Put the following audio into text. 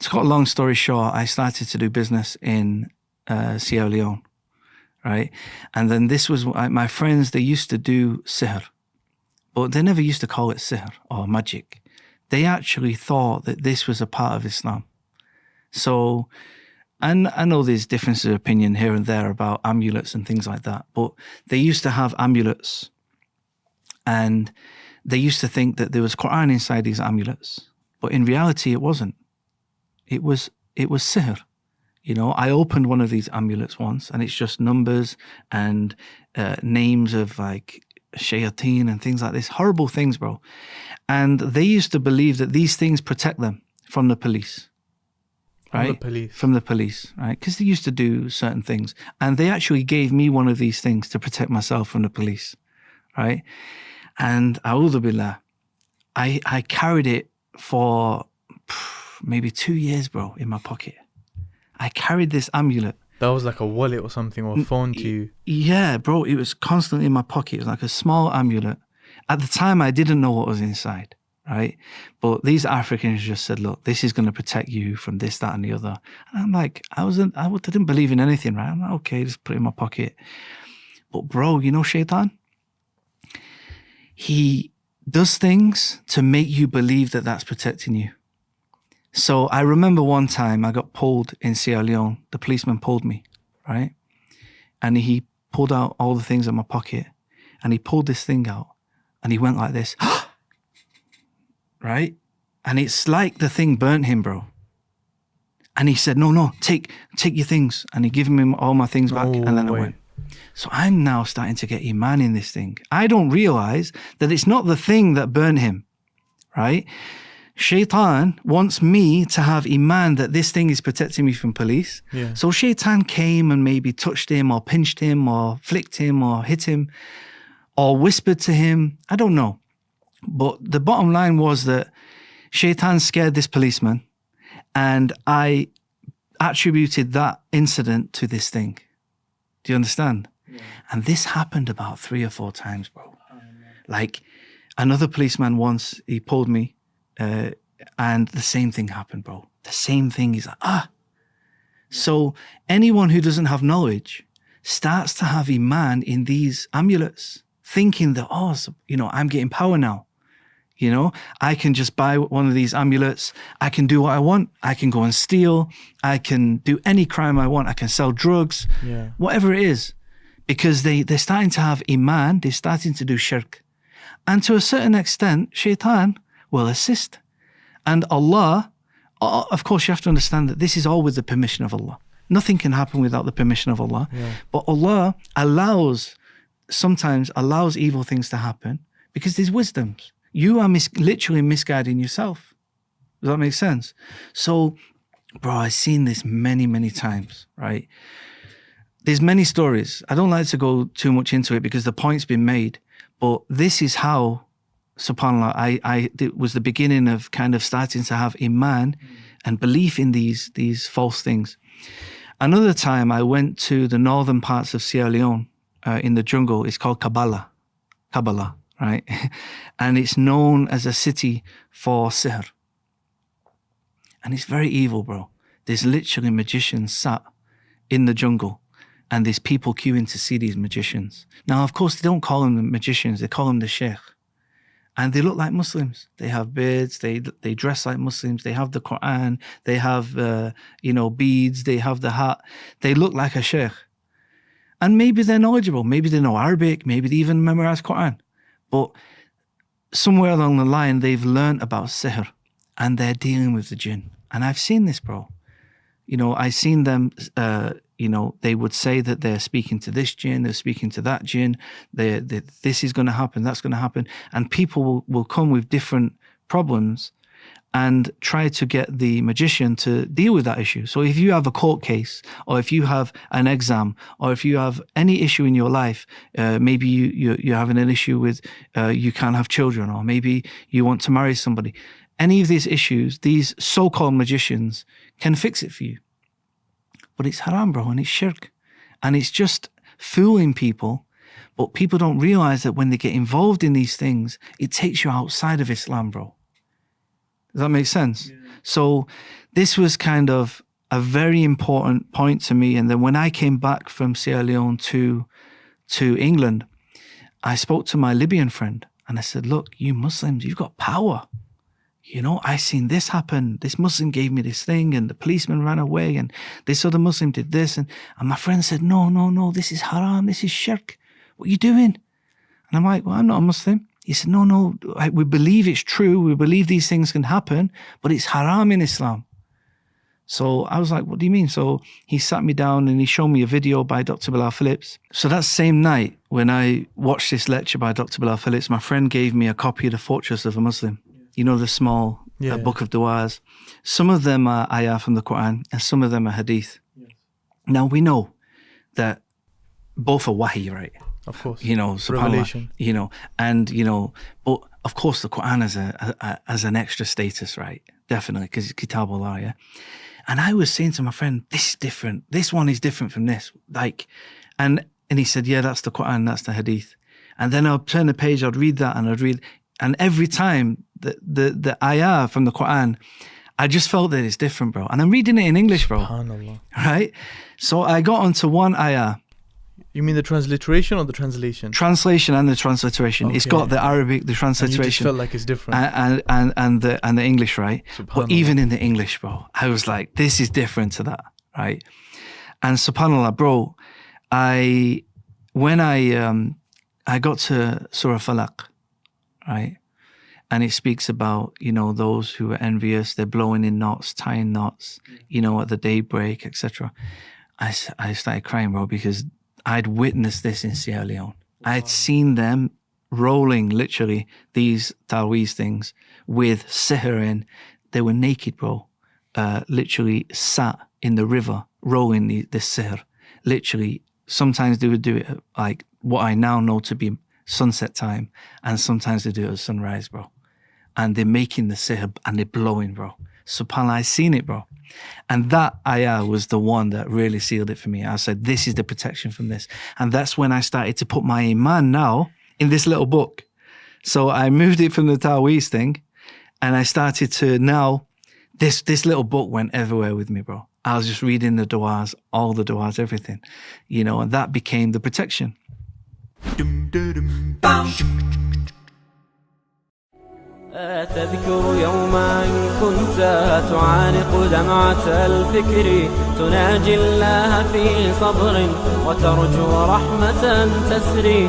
to cut a long story short, I started to do business in Sierra Leone, right? And then this was, my friends, they used to do sihr, but they never used to call it sihr or magic. They actually thought that this was a part of Islam. So, and I know there's differences of opinion here and there about amulets and things like that, but they used to have amulets and they used to think that there was Quran inside these amulets, but in reality it wasn't. It was sihr. You know, I opened one of these amulets once and it's just numbers and names of like shayateen and things like this, horrible things, bro. And they used to believe that these things protect them from the police. Right? From the police, right? Because they used to do certain things. And they actually gave me one of these things to protect myself from the police, right? And a'udhu billah, I carried it for maybe 2 years, bro, in my pocket. I carried this amulet. That was like a wallet or something, or a phone to you? Yeah, bro, it was constantly in my pocket. It was like a small amulet. At the time, I didn't know what was inside. Right? But these Africans just said, look, this is going to protect you from this, that, and the other. And I'm like, I didn't believe in anything, right? I'm like, okay, just put it in my pocket. But bro, you know Shaitan? He does things to make you believe that that's protecting you. So I remember one time I got pulled in Sierra Leone. The policeman pulled me, right? And he pulled out all the things in my pocket and he pulled this thing out and he went like this. Right? And it's like the thing burnt him, bro. And he said, no, take your things. And he gave me all my things back. And then I went. So I'm now starting to get iman in this thing. I don't realize that it's not the thing that burned him, right? Shaitan wants me to have iman that this thing is protecting me from police. Yeah. So Shaitan came and maybe touched him or pinched him or flicked him or hit him or whispered to him. I don't know. But the bottom line was that Shaitan scared this policeman and I attributed that incident to this thing. Do you understand? Yeah. And this happened about 3 or 4 times, bro. Like another policeman once, he pulled me and the same thing happened, bro. The same thing. He's like, Yeah. So anyone who doesn't have knowledge starts to have iman in these amulets, thinking that, I'm getting power now. You know, I can just buy one of these amulets. I can do what I want. I can go and steal. I can do any crime I want. I can sell drugs, whatever it is. Because they're starting to have iman. They're starting to do shirk. And to a certain extent, Shaitan will assist. And Allah, of course, you have to understand that this is all with the permission of Allah. Nothing can happen without the permission of Allah. Yeah. But Allah sometimes allows evil things to happen because there's wisdoms. You are literally misguiding yourself. Does that make sense? So, bro, I've seen this many, many times, right? There's many stories. I don't like to go too much into it because the point's been made. But this is how, subhanAllah, it was the beginning of kind of starting to have iman and belief in these false things. Another time I went to the northern parts of Sierra Leone in the jungle. It's called Kabbalah, right? And it's known as a city for sihr. And it's very evil, bro. There's literally magicians sat in the jungle and there's people queuing to see these magicians. Now, of course, they don't call them the magicians. They call them the sheikh. And they look like Muslims. They have beards. They dress like Muslims. They have the Quran. They have, beads. They have the hat. They look like a sheikh. And maybe they're knowledgeable. Maybe they know Arabic. Maybe they even memorize Quran. But somewhere along the line, they've learned about sihr and they're dealing with the jinn. And I've seen this, bro. I've seen them, they would say that they're speaking to this jinn, they're speaking to that jinn, this is going to happen, that's going to happen. And people will come with different problems and try to get the magician to deal with that issue. So if you have a court case, or if you have an exam, or if you have any issue in your life, maybe you're having an issue with you can't have children, or maybe you want to marry somebody. Any of these issues, these so-called magicians can fix it for you. But it's haram, bro, and it's shirk. And it's just fooling people. But people don't realize that when they get involved in these things, it takes you outside of Islam, bro. Does that make sense? Yeah. So this was kind of a very important point to me. And then when I came back from Sierra Leone to England, I spoke to my Libyan friend and I said, look, you Muslims, you've got power. You know, I seen this happen. This Muslim gave me this thing and the policeman ran away and this other Muslim did this. And my friend said, no, this is haram. This is shirk. What are you doing? And I'm like, well, I'm not a Muslim. He said, no, we believe it's true. We believe these things can happen, but it's haram in Islam. So I was like, what do you mean? So he sat me down and he showed me a video by Dr. Bilal Phillips. So that same night when I watched this lecture by Dr. Bilal Phillips, my friend gave me a copy of The Fortress of a Muslim. You know, the small book of du'as. Some of them are ayah from the Quran and some of them are hadith. Yes. Now we know that both are wahi, right? Of course. You know, subhanAllah, you know, and, you know, but of course the Quran has an extra status, right? Definitely, because it's Kitab Allah, yeah? And I was saying to my friend, this is different. This one is different from this. Like, and he said, yeah, that's the Quran, that's the hadith. And then I'd turn the page, I'd read that and I'd read, and every time the ayah from the Quran, I just felt that it's different, bro. And I'm reading it in English, bro. SubhanAllah. Right? So I got onto one ayah. You mean the transliteration or the translation? Translation and the transliteration. Okay. It's got the Arabic, the transliteration. And you just felt like it's different. And the English, right? But even in the English, bro, I was like, this is different to that, right? And subhanAllah, bro, when I got to Surah Falaq, right? And it speaks about, you know, those who are envious, they're blowing in knots, tying knots, you know, at the daybreak, etc. I started crying, bro, because I'd witnessed this in Sierra Leone. I had seen them rolling, literally, these taweez things with sihr in. They were naked, bro, literally sat in the river, rolling this sihr. Literally, sometimes they would do it at, like, what I now know to be sunset time, and sometimes they do it at sunrise, bro. And they're making the sihr and they're blowing, bro. SubhanAllah, I seen it, bro. And that ayah was the one that really sealed it for me. I said, this is the protection from this. And that's when I started to put my iman now in this little book. So I moved it from the Taweez thing and I started to now, this little book went everywhere with me, bro. I was just reading the du'as, all the du'as, everything, you know, and that became the protection. تذكر يوما كنت تعانق دمعة الفكر تناجي الله في صبر وترجو رحمة تسري